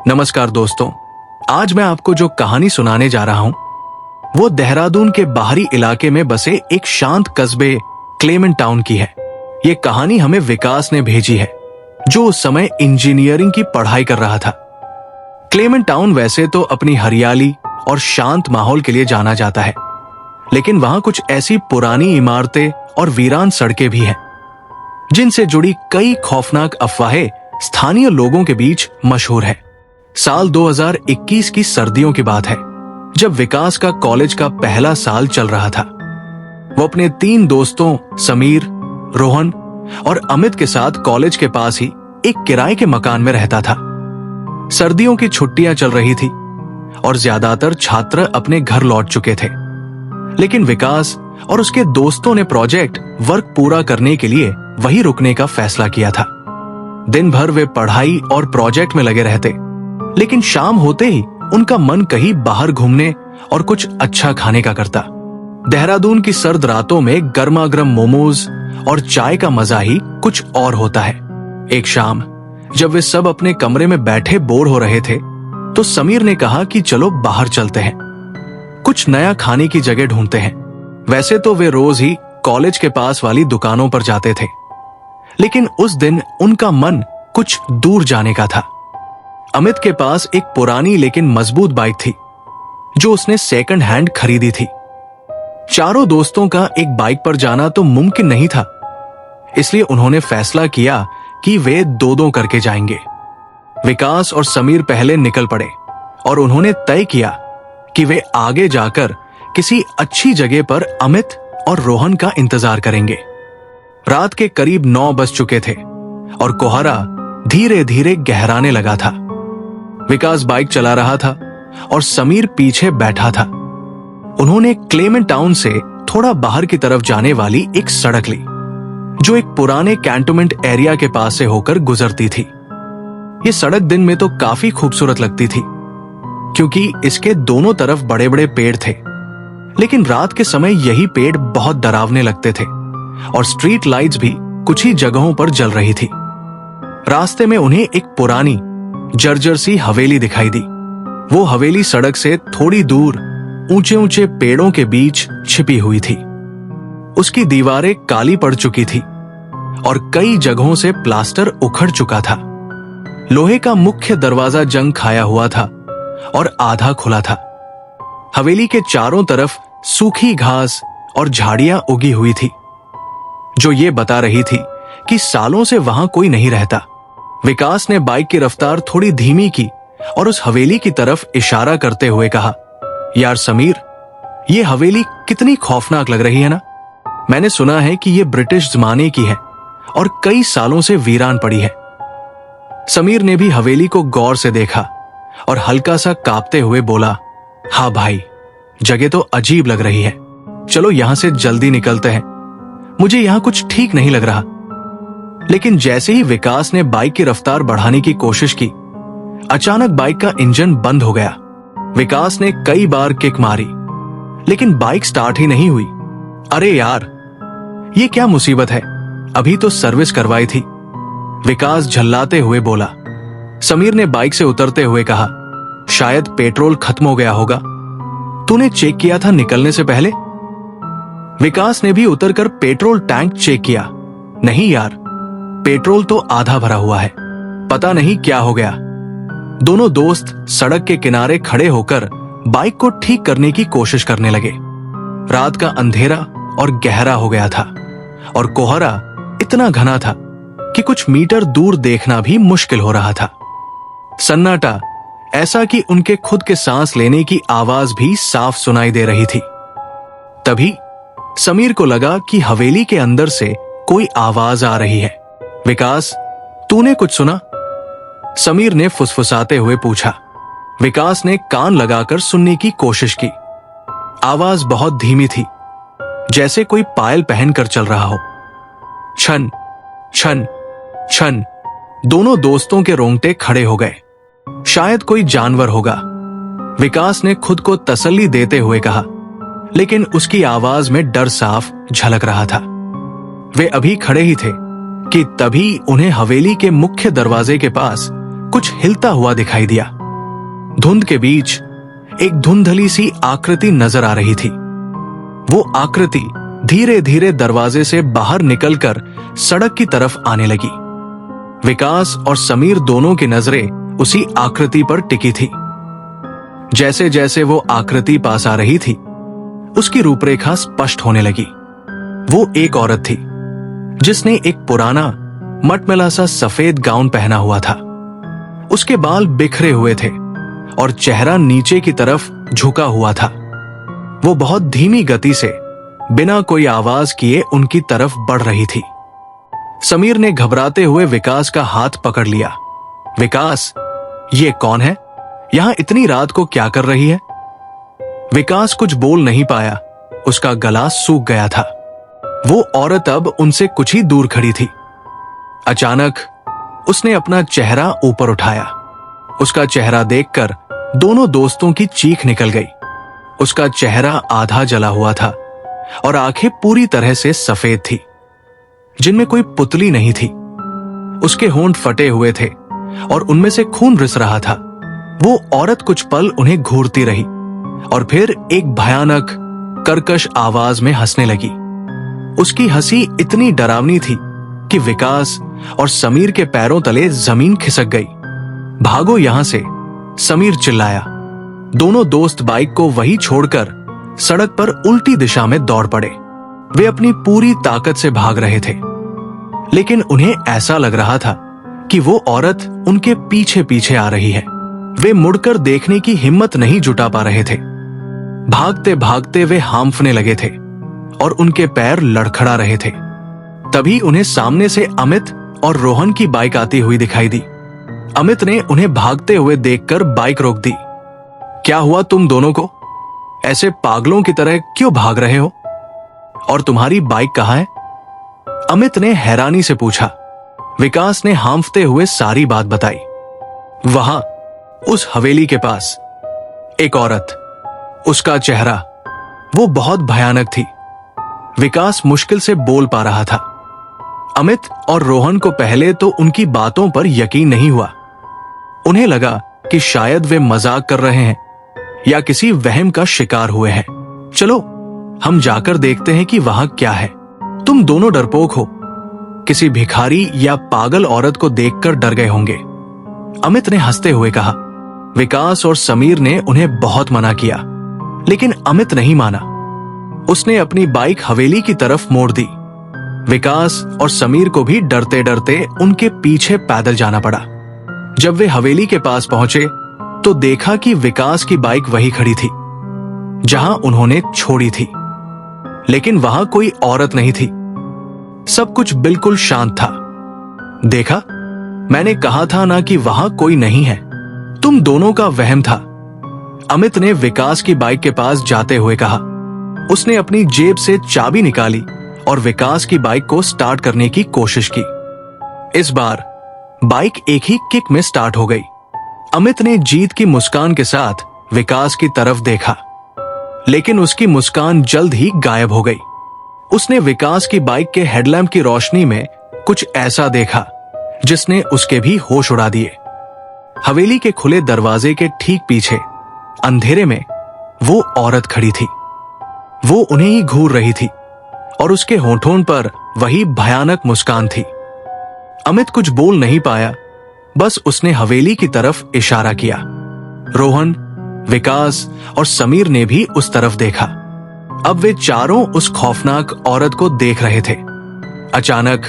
नमस्कार दोस्तों, आज मैं आपको जो कहानी सुनाने जा रहा हूं वो देहरादून के बाहरी इलाके में बसे एक शांत कस्बे क्लेमेंट टाउन की है। ये कहानी हमें विकास ने भेजी है, जो उस समय इंजीनियरिंग की पढ़ाई कर रहा था। क्लेमेंट टाउन वैसे तो अपनी हरियाली और शांत माहौल के लिए जाना जाता है, लेकिन वहां कुछ ऐसी पुरानी इमारतें और वीरान सड़कें भी हैं, जिनसे जुड़ी कई खौफनाक अफवाहें स्थानीय लोगों के बीच मशहूर है। साल 2021 की सर्दियों की बात है, जब विकास का कॉलेज का पहला साल चल रहा था। वो अपने 3 दोस्तों समीर, रोहन और अमित के साथ कॉलेज के पास ही एक किराए के मकान में रहता था। सर्दियों की छुट्टियां चल रही थी और ज्यादातर छात्र अपने घर लौट चुके थे, लेकिन विकास और उसके दोस्तों ने प्रोजेक्ट वर्क पूरा करने के लिए वहीं रुकने का फैसला किया था। दिन भर वे पढ़ाई और प्रोजेक्ट में लगे रहते, लेकिन शाम होते ही उनका मन कहीं बाहर घूमने और कुछ अच्छा खाने का करता। देहरादून की सर्द रातों में गर्मा-गर्म मोमोज और चाय का मजा ही कुछ और होता है। एक शाम जब वे सब अपने कमरे में बैठे बोर हो रहे थे, तो समीर ने कहा कि चलो बाहर चलते हैं, कुछ नया खाने की जगह ढूंढते हैं। वैसे तो वे रोज ही कॉलेज के पास वाली दुकानों पर जाते थे, लेकिन उस दिन उनका मन कुछ दूर जाने का था। अमित के पास एक पुरानी लेकिन मजबूत बाइक थी, जो उसने सेकंड हैंड खरीदी थी। चारों दोस्तों का एक बाइक पर जाना तो मुमकिन नहीं था, इसलिए उन्होंने फैसला किया कि वे 2-2 करके जाएंगे। विकास और समीर पहले निकल पड़े और उन्होंने तय किया कि वे आगे जाकर किसी अच्छी जगह पर अमित और रोहन का इंतजार करेंगे। रात के करीब 9 बज चुके थे और कोहरा धीरे धीरे गहराने लगा था। विकास बाइक चला रहा था और समीर पीछे बैठा था। उन्होंने क्लेमेंट टाउन से थोड़ा बाहर की तरफ जाने वाली एक सड़क ली, जो एक पुराने कैंटोनमेंट एरिया के पास से होकर गुजरती थी। ये सड़क दिन में तो काफी खूबसूरत लगती थी, क्योंकि इसके दोनों तरफ बड़े बड़े पेड़ थे, लेकिन रात के समय यही पेड़ बहुत डरावने लगते थे और स्ट्रीट लाइट्स भी कुछ ही जगहों पर जल रही थी। रास्ते में उन्हें एक पुरानी जर्जर सी हवेली दिखाई दी। वो हवेली सड़क से थोड़ी दूर ऊंचे ऊंचे पेड़ों के बीच छिपी हुई थी। उसकी दीवारें काली पड़ चुकी थी और कई जगहों से प्लास्टर उखड़ चुका था। लोहे का मुख्य दरवाजा जंग खाया हुआ था और आधा खुला था। हवेली के चारों तरफ सूखी घास और झाड़ियां उगी हुई थी, जो ये बता रही थी कि सालों से वहां कोई नहीं रहता। विकास ने बाइक की रफ्तार थोड़ी धीमी की और उस हवेली की तरफ इशारा करते हुए कहा, यार समीर, ये हवेली कितनी खौफनाक लग रही है ना। मैंने सुना है कि ये ब्रिटिश जमाने की है और कई सालों से वीरान पड़ी है। समीर ने भी हवेली को गौर से देखा और हल्का सा कांपते हुए बोला, हाँ भाई, जगह तो अजीब लग रही है। चलो यहां से जल्दी निकलते हैं, मुझे यहां कुछ ठीक नहीं लग रहा। लेकिन जैसे ही विकास ने बाइक की रफ्तार बढ़ाने की कोशिश की, अचानक बाइक का इंजन बंद हो गया। विकास ने कई बार किक मारी, लेकिन बाइक स्टार्ट ही नहीं हुई। अरे यार, ये क्या मुसीबत है, अभी तो सर्विस करवाई थी, विकास झल्लाते हुए बोला। समीर ने बाइक से उतरते हुए कहा, शायद पेट्रोल खत्म हो गया होगा, तूने चेक किया था निकलने से पहले? विकास ने भी उतरकर पेट्रोल टैंक चेक किया। नहीं यार, पेट्रोल तो आधा भरा हुआ है, पता नहीं क्या हो गया। दोनों दोस्त सड़क के किनारे खड़े होकर बाइक को ठीक करने की कोशिश करने लगे। रात का अंधेरा और गहरा हो गया था और कोहरा इतना घना था कि कुछ मीटर दूर देखना भी मुश्किल हो रहा था। सन्नाटा ऐसा कि उनके खुद के सांस लेने की आवाज भी साफ सुनाई दे रही थी। तभी समीर को लगा कि हवेली के अंदर से कोई आवाज आ रही है। विकास, तूने कुछ सुना? समीर ने फुसफुसाते हुए पूछा। विकास ने कान लगाकर सुनने की कोशिश की। आवाज बहुत धीमी थी, जैसे कोई पायल पहनकर चल रहा हो। छन छन छन। दोनों दोस्तों के रोंगटे खड़े हो गए। शायद कोई जानवर होगा, विकास ने खुद को तसल्ली देते हुए कहा, लेकिन उसकी आवाज में डर साफ झलक रहा था। वे अभी खड़े ही थे कि तभी उन्हें हवेली के मुख्य दरवाजे के पास कुछ हिलता हुआ दिखाई दिया। धुंध के बीच एक धुंधली सी आकृति नजर आ रही थी। वो आकृति धीरे धीरे दरवाजे से बाहर निकलकर सड़क की तरफ आने लगी। विकास और समीर दोनों की नजरें उसी आकृति पर टिकी थी। जैसे जैसे वो आकृति पास आ रही थी, उसकी रूपरेखा स्पष्ट होने लगी। वो एक औरत थी जिसने एक पुराना मटमैला सा सफेद गाउन पहना हुआ था। उसके बाल बिखरे हुए थे और चेहरा नीचे की तरफ झुका हुआ था। वो बहुत धीमी गति से बिना कोई आवाज किए उनकी तरफ बढ़ रही थी। समीर ने घबराते हुए विकास का हाथ पकड़ लिया। विकास, ये कौन है? यहां इतनी रात को क्या कर रही है? विकास कुछ बोल नहीं पाया। उसका गला सूख गया था। वो औरत अब उनसे कुछ ही दूर खड़ी थी। अचानक उसने अपना चेहरा ऊपर उठाया। उसका चेहरा देखकर दोनों दोस्तों की चीख निकल गई। उसका चेहरा आधा जला हुआ था और आंखें पूरी तरह से सफेद थी, जिनमें कोई पुतली नहीं थी। उसके होंठ फटे हुए थे और उनमें से खून रिस रहा था। वो औरत कुछ पल उन्हें घूरती रही और फिर एक भयानक कर्कश आवाज में हंसने लगी। उसकी हंसी इतनी डरावनी थी कि विकास और समीर के पैरों तले जमीन खिसक गई। भागो यहां से, समीर चिल्लाया। दोनों दोस्त बाइक को वहीं छोड़कर सड़क पर उल्टी दिशा में दौड़ पड़े। वे अपनी पूरी ताकत से भाग रहे थे, लेकिन उन्हें ऐसा लग रहा था कि वो औरत उनके पीछे पीछे आ रही है। वे मुड़कर देखने की हिम्मत नहीं जुटा पा रहे थे। भागते भागते वे हांफने लगे थे और उनके पैर लड़खड़ा रहे थे। तभी उन्हें सामने से अमित और रोहन की बाइक आती हुई दिखाई दी। अमित ने उन्हें भागते हुए देखकर बाइक रोक दी। क्या हुआ तुम दोनों को? ऐसे पागलों की तरह क्यों भाग रहे हो? और तुम्हारी बाइक कहाँ है? अमित ने हैरानी से पूछा। विकास ने हांफते हुए सारी बात बताई। वहां उस हवेली के पास एक औरत, उसका चेहरा, वो बहुत भयानक थी। विकास मुश्किल से बोल पा रहा था। अमित और रोहन को पहले तो उनकी बातों पर यकीन नहीं हुआ। उन्हें लगा कि शायद वे मजाक कर रहे हैं या किसी वहम का शिकार हुए हैं। चलो हम जाकर देखते हैं कि वहां क्या है। तुम दोनों डरपोक हो, किसी भिखारी या पागल औरत को देखकर डर गए होंगे, अमित ने हंसते हुए कहा। विकास और समीर ने उन्हें बहुत मना किया, लेकिन अमित नहीं माना। उसने अपनी बाइक हवेली की तरफ मोड़ दी। विकास और समीर को भी डरते डरते उनके पीछे पैदल जाना पड़ा। जब वे हवेली के पास पहुंचे तो देखा कि विकास की बाइक वहीं खड़ी थी जहां उन्होंने छोड़ी थी, लेकिन वहां कोई औरत नहीं थी। सब कुछ बिल्कुल शांत था। देखा, मैंने कहा था ना कि वहां कोई नहीं है। तुम दोनों का वहम था, अमित ने विकास की बाइक के पास जाते हुए कहा। उसने अपनी जेब से चाबी निकाली और विकास की बाइक को स्टार्ट करने की कोशिश की। इस बार बाइक एक ही किक में स्टार्ट हो गई। अमित ने जीत की मुस्कान के साथ विकास की तरफ देखा, लेकिन उसकी मुस्कान जल्द ही गायब हो गई। उसने विकास की बाइक के हेडलैम्प की रोशनी में कुछ ऐसा देखा जिसने उसके भी होश उड़ा दिए। हवेली के खुले दरवाजे के ठीक पीछे अंधेरे में वो औरत खड़ी थी। वो उन्हें ही घूर रही थी और उसके होठों पर वही भयानक मुस्कान थी। अमित कुछ बोल नहीं पाया, बस उसने हवेली की तरफ इशारा किया। रोहन, विकास और समीर ने भी उस तरफ देखा। अब वे चारों उस खौफनाक औरत को देख रहे थे। अचानक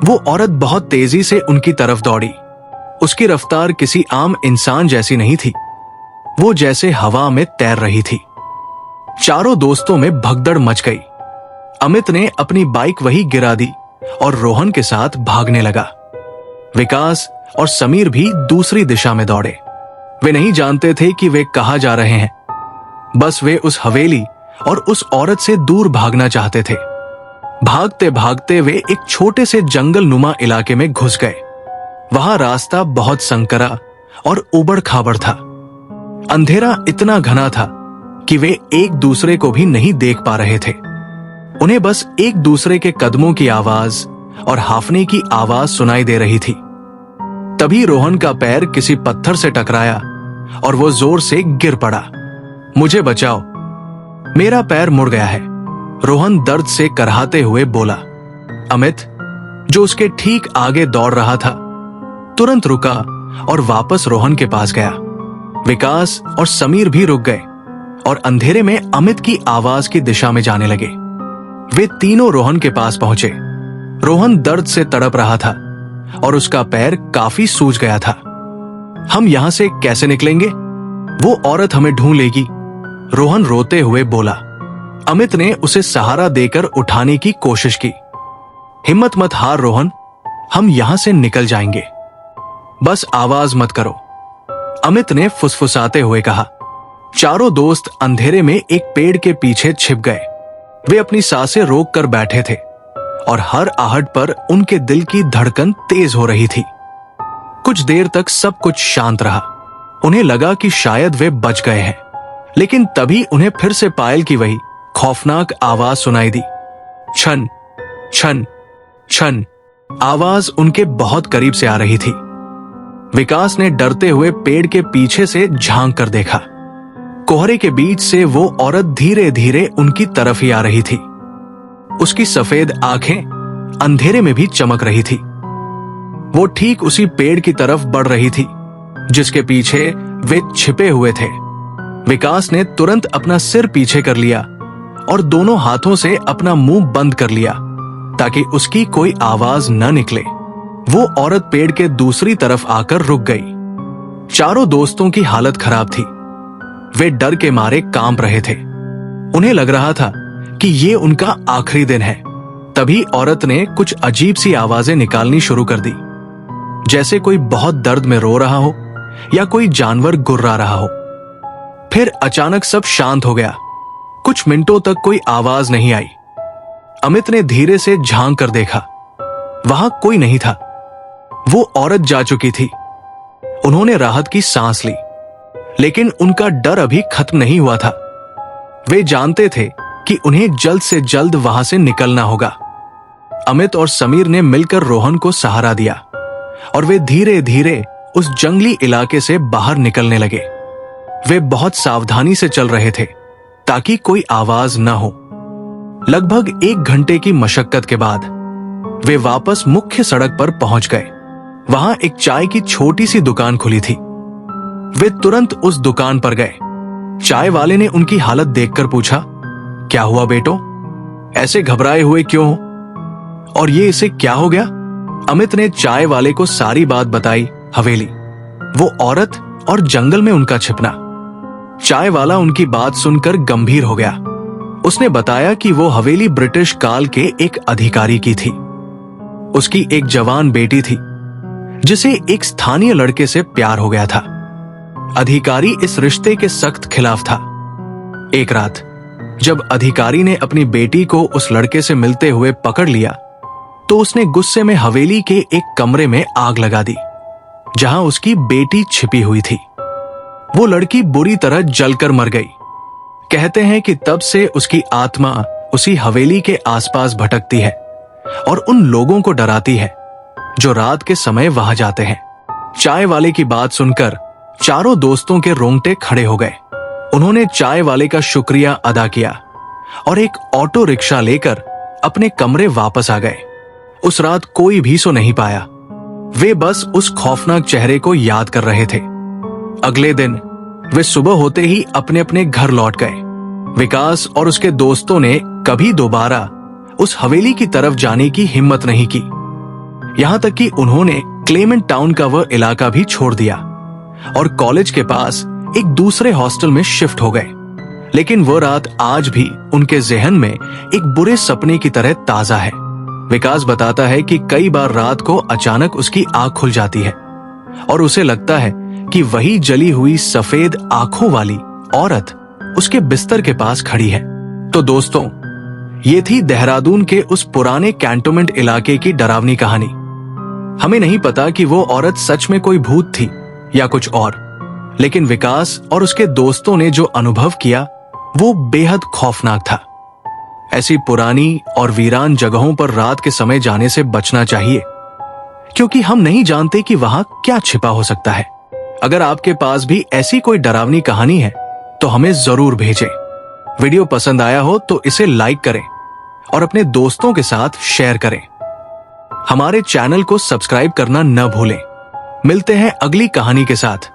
वो औरत बहुत तेजी से उनकी तरफ दौड़ी। उसकी रफ्तार किसी आम इंसान जैसी नहीं थी। वो जैसे हवा में तैर रही थी। चारों दोस्तों में भगदड़ मच गई। अमित ने अपनी बाइक वहीं गिरा दी और रोहन के साथ भागने लगा। विकास और समीर भी दूसरी दिशा में दौड़े। वे नहीं जानते थे कि वे कहां जा रहे हैं, बस वे उस हवेली और उस औरत से दूर भागना चाहते थे। भागते भागते वे एक छोटे से जंगल नुमा इलाके में घुस गए। वहां रास्ता बहुत संकरा और उबड़ खाबड़ था। अंधेरा इतना घना था कि वे एक दूसरे को भी नहीं देख पा रहे थे। उन्हें बस एक दूसरे के कदमों की आवाज और हाफने की आवाज सुनाई दे रही थी। तभी रोहन का पैर किसी पत्थर से टकराया और वो जोर से गिर पड़ा। मुझे बचाओ, मेरा पैर मुड़ गया है, रोहन दर्द से कराहते हुए बोला। अमित, जो उसके ठीक आगे दौड़ रहा था, तुरंत रुका और वापस रोहन के पास गया। विकास और समीर भी रुक गए और अंधेरे में अमित की आवाज की दिशा में जाने लगे। वे तीनों रोहन के पास पहुंचे। रोहन दर्द से तड़प रहा था और उसका पैर काफी सूज गया था। हम यहां से कैसे निकलेंगे? वो औरत हमें ढूंढ लेगी, रोहन रोते हुए बोला। अमित ने उसे सहारा देकर उठाने की कोशिश की। हिम्मत मत हार रोहन, हम यहां से निकल जाएंगे, बस आवाज मत करो, अमित ने फुसफुसाते हुए कहा। चारों दोस्त अंधेरे में एक पेड़ के पीछे छिप गए। वे अपनी सांसें रोक कर बैठे थे और हर आहट पर उनके दिल की धड़कन तेज हो रही थी। कुछ देर तक सब कुछ शांत रहा। उन्हें लगा कि शायद वे बच गए हैं, लेकिन तभी उन्हें फिर से पायल की वही खौफनाक आवाज सुनाई दी। छन छन छन। आवाज उनके बहुत करीब से आ रही थी। विकास ने डरते हुए पेड़ के पीछे से झांक कर देखा। कोहरे के बीच से वो औरत धीरे धीरे उनकी तरफ ही आ रही थी। उसकी सफेद आंखें अंधेरे में भी चमक रही थी। वो ठीक उसी पेड़ की तरफ बढ़ रही थी जिसके पीछे वे छिपे हुए थे। विकास ने तुरंत अपना सिर पीछे कर लिया और दोनों हाथों से अपना मुंह बंद कर लिया ताकि उसकी कोई आवाज न निकले। वो औरत पेड़ के दूसरी तरफ आकर रुक गई। चारों दोस्तों की हालत खराब थी। वे डर के मारे कांप रहे थे। उन्हें लग रहा था कि ये उनका आखिरी दिन है। तभी औरत ने कुछ अजीब सी आवाजें निकालनी शुरू कर दी, जैसे कोई बहुत दर्द में रो रहा हो या कोई जानवर गुर्रा रहा हो। फिर अचानक सब शांत हो गया। कुछ मिनटों तक कोई आवाज नहीं आई। अमित ने धीरे से झांक कर देखा। वहां कोई नहीं था। वो औरत जा चुकी थी। उन्होंने राहत की सांस ली, लेकिन उनका डर अभी खत्म नहीं हुआ था। वे जानते थे कि उन्हें जल्द से जल्द वहां से निकलना होगा। अमित और समीर ने मिलकर रोहन को सहारा दिया और वे धीरे धीरे उस जंगली इलाके से बाहर निकलने लगे। वे बहुत सावधानी से चल रहे थे ताकि कोई आवाज न हो। लगभग 1 घंटे की मशक्कत के बाद वे वापस मुख्य सड़क पर पहुंच गए। वहां एक चाय की छोटी सी दुकान खुली थी। वे तुरंत उस दुकान पर गए। चाय वाले ने उनकी हालत देखकर पूछा, क्या हुआ बेटो, ऐसे घबराए हुए क्यों हो? और ये इसे क्या हो गया? अमित ने चाय वाले को सारी बात बताई। हवेली, वो औरत और जंगल में उनका छिपना। चाय वाला उनकी बात सुनकर गंभीर हो गया। उसने बताया कि वो हवेली ब्रिटिश काल के एक अधिकारी की थी। उसकी एक जवान बेटी थी जिसे एक स्थानीय लड़के से प्यार हो गया था। अधिकारी इस रिश्ते के सख्त खिलाफ था। एक रात जब अधिकारी ने अपनी बेटी को उस लड़के से मिलते हुए पकड़ लिया तो उसने गुस्से में हवेली के एक कमरे में आग लगा दी जहां उसकी बेटी छिपी हुई थी। वो लड़की बुरी तरह जलकर मर गई। कहते हैं कि तब से उसकी आत्मा उसी हवेली के आसपास भटकती है और उन लोगों को डराती है जो रात के समय वहां जाते हैं। चाय वाले की बात सुनकर चारों दोस्तों के रोंगटे खड़े हो गए। उन्होंने चाय वाले का शुक्रिया अदा किया और एक ऑटो रिक्शा लेकर अपने कमरे वापस आ गए। उस रात कोई भी सो नहीं पाया। वे बस उस खौफनाक चेहरे को याद कर रहे थे। अगले दिन वे सुबह होते ही अपने अपने घर लौट गए। विकास और उसके दोस्तों ने कभी दोबारा उस हवेली की तरफ जाने की हिम्मत नहीं की। यहां तक कि उन्होंने क्लेमेंट टाउन का वह इलाका भी छोड़ दिया और कॉलेज के पास एक दूसरे हॉस्टल में शिफ्ट हो गए। लेकिन वो रात आज भी उनके जहन में एक बुरे सपने की तरह ताजा है। विकास बताता है कि कई बार रात को अचानक उसकी आंख खुल जाती है और उसे लगता है कि वही जली हुई सफेद आंखों वाली औरत उसके बिस्तर के पास खड़ी है। तो दोस्तों, ये थी देहरादून के उस पुराने कैंटोनमेंट इलाके की डरावनी कहानी। हमें नहीं पता कि वो औरत सच में कोई भूत थी या कुछ और, लेकिन विकास और उसके दोस्तों ने जो अनुभव किया वो बेहद खौफनाक था। ऐसी पुरानी और वीरान जगहों पर रात के समय जाने से बचना चाहिए, क्योंकि हम नहीं जानते कि वहां क्या छिपा हो सकता है। अगर आपके पास भी ऐसी कोई डरावनी कहानी है तो हमें जरूर भेजें। वीडियो पसंद आया हो तो इसे लाइक करें और अपने दोस्तों के साथ शेयर करें। हमारे चैनल को सब्सक्राइब करना न भूलें। मिलते हैं अगली कहानी के साथ।